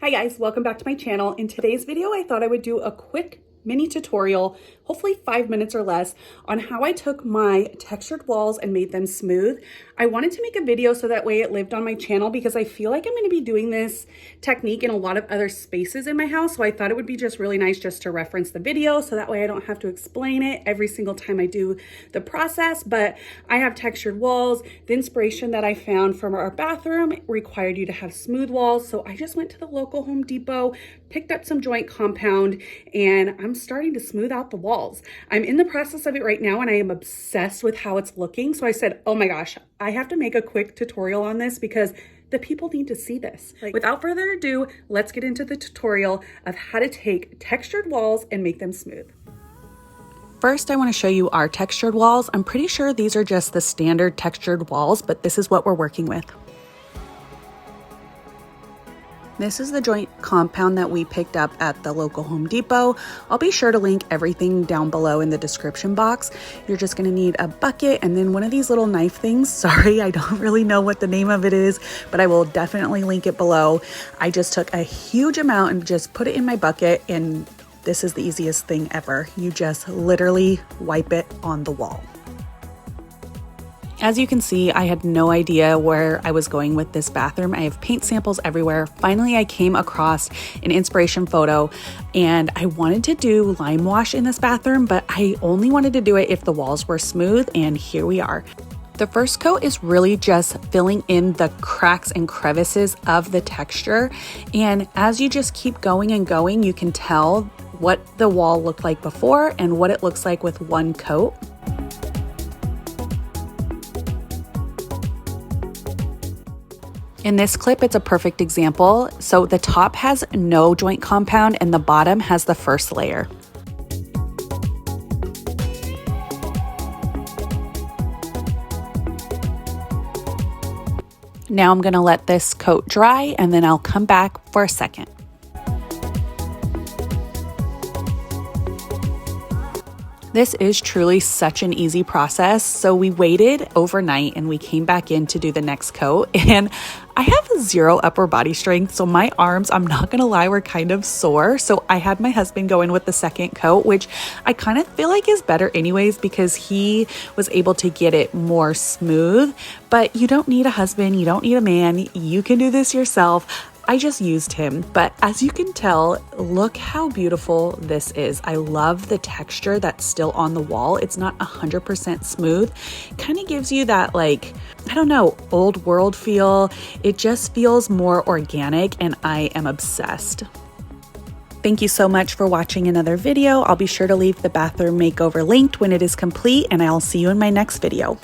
Hi guys, welcome back to my channel. In today's video, I thought I would do a quick mini tutorial, hopefully 5 minutes or less, on how I took my textured walls and made them smooth. I wanted to make a video so that way it lived on my channel because I feel like I'm going to be doing this technique in a lot of other spaces in my house. So I thought it would be just really nice just to reference the video so that way I don't have to explain it every single time I do the process. But I have textured walls. The inspiration that I found from our bathroom required you to have smooth walls. So I just went to the local Home Depot, picked up some joint compound, and I'm starting to smooth out the walls. I'm in the process of it right now and I am obsessed with how it's looking. So I said, oh my gosh, I have to make a quick tutorial on this because the people need to see this. Without further ado, let's get into the tutorial of how to take textured walls and make them smooth. First, I want to show you our textured walls. I'm pretty sure these are just the standard textured walls, but this is what we're working with. This is the joint compound that we picked up at the local Home Depot. I'll be sure to link everything down below in the description box. You're just gonna need a bucket and then one of these little knife things. Sorry, I don't really know what the name of it is, but I will definitely link it below. I just took a huge amount and just put it in my bucket, and this is the easiest thing ever. You just literally wipe it on the wall. As you can see, I had no idea where I was going with this bathroom. I have paint samples everywhere. Finally, I came across an inspiration photo and I wanted to do lime wash in this bathroom, but I only wanted to do it if the walls were smooth, and here we are. The first coat is really just filling in the cracks and crevices of the texture. And as you just keep going and going, you can tell what the wall looked like before and what it looks like with one coat. In this clip, it's a perfect example. So the top has no joint compound and the bottom has the first layer. Now I'm gonna let this coat dry and then I'll come back for a second. This is truly such an easy process. So we waited overnight and we came back in to do the next coat, and I have zero upper body strength. So my arms, I'm not gonna lie, were kind of sore. So I had my husband go in with the second coat, which I kind of feel like is better anyways because he was able to get it more smooth. But you don't need a husband, you don't need a man, you can do this yourself. I just used him, but as you can tell, look how beautiful this is. I love the texture that's still on the wall. It's not 100% smooth. Kind of gives you that, like, I don't know, old world feel. It just feels more organic and I am obsessed. Thank you so much for watching another video. I'll be sure to leave the bathroom makeover linked when it is complete, and I'll see you in my next video.